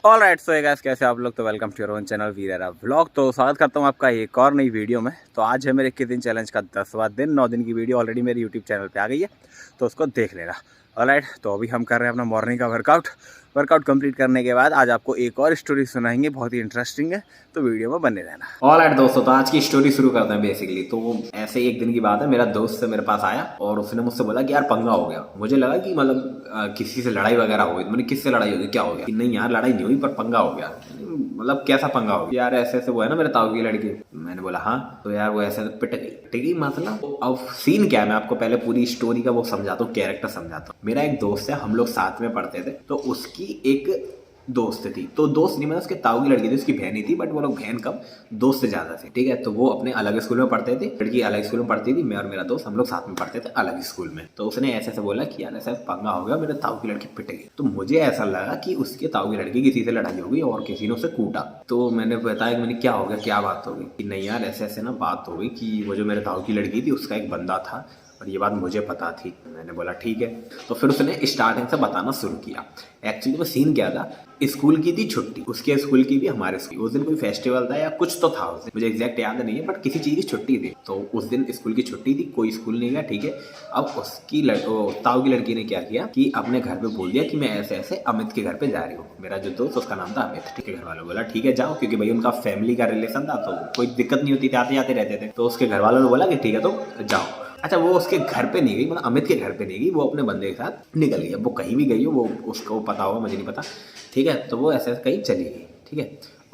All right so guys, कैसे आप लोग। तो welcome to your own channel वीरेरा व्लॉग। तो स्वागत करता हूँ आपका एक और नई वीडियो में। तो आज है मेरे 21 दिन चैलेंज का 10वां दिन। 9 दिन की वीडियो ऑलरेडी मेरे यूट्यूब चैनल पे आ गई है, तो उसको देख लेना। ऑल राइट, तो अभी हम कर रहे हैं अपना मॉर्निंग का वर्कआउट कंप्लीट करने के बाद आज आपको एक और स्टोरी सुनाएंगे, बहुत ही इंटरेस्टिंग है, तो वीडियो में बने रहना। ऑल राइट दोस्तों, तो आज की स्टोरी शुरू करते हैं। बेसिकली तो ऐसे ही एक दिन की बात है, मेरा दोस्त मेरे पास आया और उसने मुझसे बोला कि यार पंगा हो गया। मुझे लगा कि मतलब किसी से लड़ाई वगैरह हो गई। मैंने किससे लड़ाई होगी, क्या हो गया? नहीं यार लड़ाई नहीं हुई, पर पंगा हो गया। मतलब कैसा पंगा हो गया? यार ऐसे ऐसे वो है ना मेरे ताऊ की लड़की। मैंने बोला हाँ। तो यार वो ऐसे पिट गई मतलब। अब सीन क्या है, मैं आपको पहले पूरी स्टोरी का वो समझाता हूँ, कैरेक्टर समझाता हूँ। मेरा एक दोस्त है, हम लोग साथ में पढ़ते थे। तो उसकी एक दोस्त थी, तो दोस्त नहीं मतलब उसके ताऊ की लड़की थी, उसकी बहन ही थी, बट वो लोग बहन कम दोस्त से ज्यादा थे। ठीक है, तो वो अपने अलग स्कूल में पढ़ते थे, लड़की अलग स्कूल में पढ़ती थी, मैं और मेरा दोस्त हम लोग साथ में पढ़ते थे अलग स्कूल में। तो उसने ऐसे ऐसे बोला कि यार ऐसा पंगा हो गया, मेरे ताऊ की लड़की पिट गई। तो मुझे ऐसा लगा कि उसके ताऊ की लड़की किसी से लड़ाई हो गई और किसी ने उसे कूटा। तो मैंने बताया, मैंने क्या हो गया, क्या बात हो गई? कि नहीं यार ऐसे ऐसे ना बात हो गई कि वो जो मेरे ताऊ की लड़की थी उसका एक बंदा था और ये बात मुझे पता थी। मैंने बोला ठीक है। तो फिर उसने स्टार्टिंग से बताना शुरू किया। एक्चुअली वो सीन क्या था, स्कूल की थी छुट्टी, उसके स्कूल की भी हमारे स्कूल। उस दिन कोई फेस्टिवल था या कुछ तो था उस दिन, मुझे एग्जैक्ट याद नहीं है, बट किसी चीज़ की छुट्टी थी। तो उस दिन स्कूल की छुट्टी थी, कोई स्कूल नहीं गया। ठीक है, अब उसकी ताऊ की लड़की ने क्या किया कि अपने घर पे बोल दिया कि मैं ऐसे ऐसे अमित के घर पे जा रही हूँ। मेरा जो दोस्त उसका नाम था अमित। ठीक है, घर वालों बोला ठीक है जाओ, क्योंकि भाई उनका फैमिली का रिलेशन था, तो कोई दिक्कत नहीं होती थी, आते जाते रहते थे। तो उसके घर वालों ने बोला कि ठीक है तो जाओ। अच्छा, वो उसके घर पे नहीं गई, मतलब अमित के घर पे नहीं गई, वो अपने बंदे के साथ निकल गई। अब वो कहीं भी गई हो, वो उसको पता होगा, मुझे नहीं पता। ठीक है, तो वो ऐसे कहीं चली गई। ठीक है,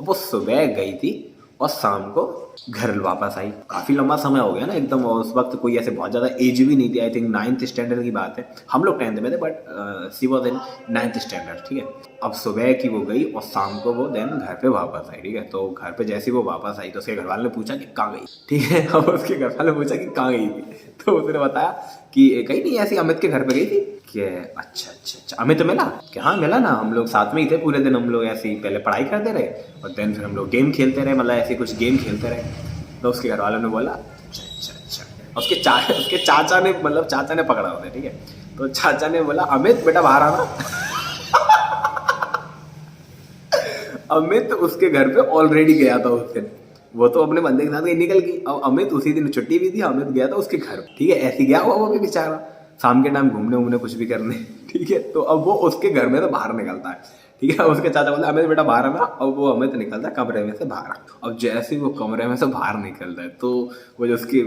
अब वो सुबह गई थी और शाम को घर वापस आई। काफ़ी लंबा समय हो गया ना एकदम, और उस वक्त कोई ऐसे बहुत ज़्यादा एज भी नहीं थी। आई थिंक 9th स्टैंडर्ड की बात है, हम लोग 10th में थे, but she was in 9th standard. ठीक है, अब सुबह की वो गई और शाम को वो देन घर पे वापस आई। ठीक है, तो घर पे जैसे वो वापस आई तो उसके घर वाले ने पूछा कि कहाँ गई। ठीक है, अब उसके घर वाले ने पूछा कि कहाँ गई थी, तो उसने बताया कि कहीं नहीं, ऐसी अमित के घर पे गई थी। कि अच्छा अच्छा अच्छा, अमित मिला? कि हाँ मिला ना, हम लोग साथ में ही थे पूरे दिन। हम लोग ऐसे ही पहले पढ़ाई करते रहे और देन फिर हम लोग गेम खेलते रहे, मतलब ऐसे कुछ गेम खेलते रहे। तो उसके घर वालों ने बोला अच्छा अच्छा अच्छा। उसके चाचा ने, मतलब चाचा ने पकड़ा उन्हें। ठीक है, तो चाचा ने बोला अमित बेटा बाहर आना। अमित उसके घर पे ऑलरेडी गया था उस दिन, वो तो अपने बंदे के साथ ही निकल गई। अब अमित उसी दिन छुट्टी भी थी, अमित गया था उसके घर। ठीक है, ऐसे गया हुआ वो भी बेचारा, शाम के टाइम घूमने उमने कुछ भी करने। ठीक है, तो अब वो उसके घर में तो बाहर निकलता है। ठीक है, उसके चाचा बोला अमित बेटा बाहर आना, और वो अमित निकलता है कमरे में से बाहर। अब जैसे वो कमरे में से बाहर निकलता है तो वो जो उसकी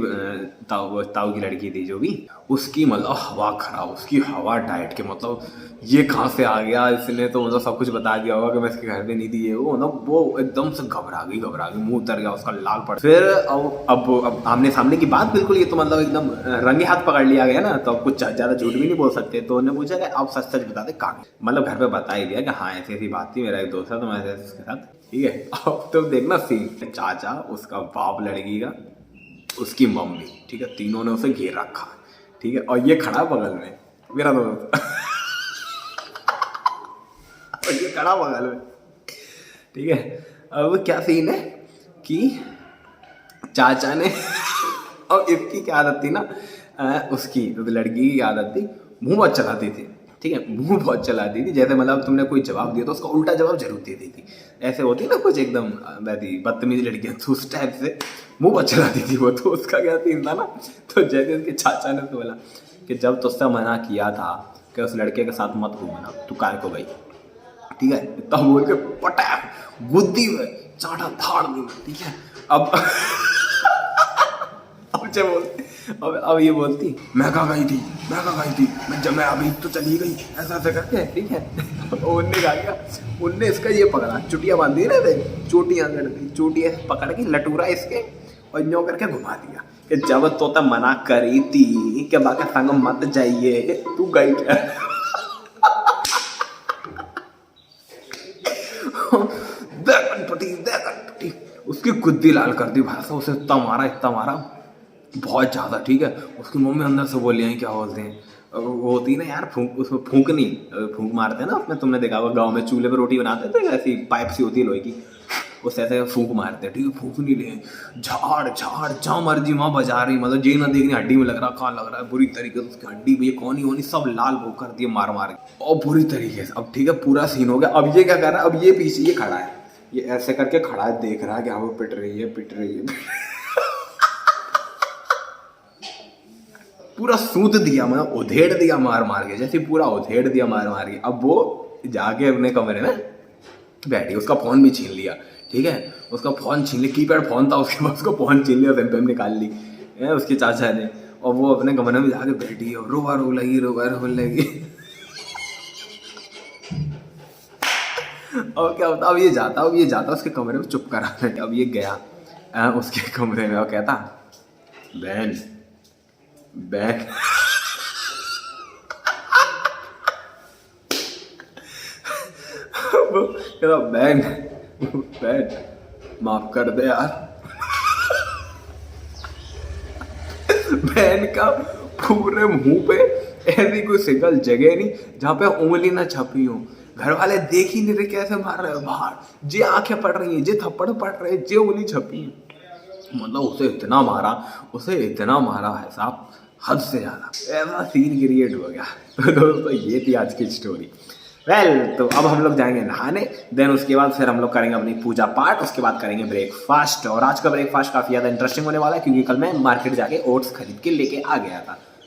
ताऊ की लड़की थी जो भी, उसकी मतलब हवा खराब, उसकी हवा डाइट के मतलब ये कहाँ से आ गया, इसने तो मतलब सब कुछ बता दिया होगा कि मैं इसके घर पे नहीं थी ये वो। मतलब वो एकदम से घबरा गई, मुंह उतर गया उसका लाल पड़। फिर अब आमने सामने की बात बिल्कुल, ये तो मतलब एकदम रंगे हाथ पकड़ लिया गया ना, तो अब कुछ ज्यादा झूठ भी नहीं बोल सकते। तो उन्होंने पूछा कि आप सच सच बता दे कहाँ, मतलब घर पे बता ही दिया कि हाँ ऐसी ऐसी बात थी, मेरा एक दोस्त है तो मैं ऐसे उसके साथ। ठीक है, अब तुम देखना सीन, चाचा, उसका बाप लड़की का, उसकी मम्मी, ठीक है, तीनों ने उसे घेर रखा। ठीक है, और ये खड़ा बगल में मेरा दोस्त। और ये खड़ा बगल में। ठीक है, अब क्या सीन है कि चाचा ने और इसकी क्या आदत थी ना, उसकी लड़की की आदत थी, मुंह बहुत चलाती थी। ठीक है, मुंह बहुत चलाती थी, जैसे मतलब तुमने कोई जवाब दिया तो उसका उल्टा जवाब जरूर देती थी। ऐसे होती ना कुछ एकदम वैसी बदतमीज लड़कियां, तो उस टाइप से मुंह बहुत चलाती थी वो। तो उसका क्या सीन था ना, तो जैसे उसके चाचा ने तो बोला कि जब तुझसे मना किया था कि उस लड़के के साथ मत घूमना, तू काय को गई? ठीक है, तब बोल के पटाक गुद्दी में चाटा धाड़ दी। ठीक है, अब जब बोलती, अब ये बोलती मैं कहाँ गई थी, जब मैं अभी तो चली गई, ऐसा ऐसा करके। ठीक है, उनने कहा क्या, उनने इसका ये पकड़ा, चुटिया बांध दी ना, चोटियां लड़ती, चोटियां पकड़ के लटूरा इसके और न्यो करके घुमा दिया कि जब तो मना करी थी कि बाकी संग मत जाइए, तू गई क्या? देखन उसकी गुद्दी लाल कर दी भाषा, उसे इतना मारा बहुत ज्यादा। ठीक है, उसकी मम्मी अंदर से बोली क्या बोलते हैं, वो होती है ना यार फूंक, उसमें फूंक मारते हैं ना, उसमें तुमने देखा होगा गांव में चूल्हे पे रोटी बनाते थे, ऐसी पाइप सी होती है लोहे की, उससे ऐसे फूंक मारते हैं, ठीक है, फूंक नहीं ले, झाड़ झाड़ जहाँ मर्जी वहाँ बजा रही, मतलब जे ना देखनी हड्डी में लग रहा, कहाँ लग रहा है बुरी तरीके से, उसकी हड्डी भी कौनी वोनी सब लाल वो कर दिए मार मार के और बुरी तरीके से। अब ठीक है पूरा सीन हो गया। अब ये क्या कर रहा है, अब ये पीछे ये खड़ा है, ये ऐसे करके खड़ा है, देख रहा है कि हाँ वो पिट रही है पिट रही है पूरा सूत दिया, मतलब उधेड़ दिया मार मार के, जैसे पूरा उधेड़ दिया मार मार के। अब वो जाके अपने कमरे में बैठी, उसका फोन भी छीन लिया, ठीक है, उसका फोन छीन लिया, कीपैड फोन था उसके पास, उसको फोन छीन लिया, पेम निकाल ली है उसके चाचा ने, और वो अपने कमरे में जाके बैठी और रोवा रो लगी और क्या होता, अब ये जाता उसके कमरे में चुप करा। अब ये गया उसके कमरे में और कहता बहन बहन कहता बहन बहन माफ कर दे यार। बहन का पूरे मुंह पे ऐसी कोई सिंगल जगह नहीं जहाँ पे उंगली ना छपी हो, घर वाले देख ही नहीं रहे कैसे मार रहे हो बाहर, जे आंखें पड़ रही है, जे थप्पड़ पड़ रहे हैं, जे उंगली छपी है, मतलब उसे इतना मारा है साहब, हद से ज्यादा, ऐसा सीन क्रिएट हो गया। तो दोस्तों ये थी आज की स्टोरी। तो अब हम लोग जाएंगे नहाने, देन उसके बाद फिर हम लोग करेंगे अपनी पूजा पाठ, उसके बाद करेंगे ब्रेकफास्ट। और आज का ब्रेकफास्ट काफ़ी ज़्यादा इंटरेस्टिंग होने वाला है क्योंकि कल मैं मार्केट जाके ओट्स खरीद के लेके आ गया था।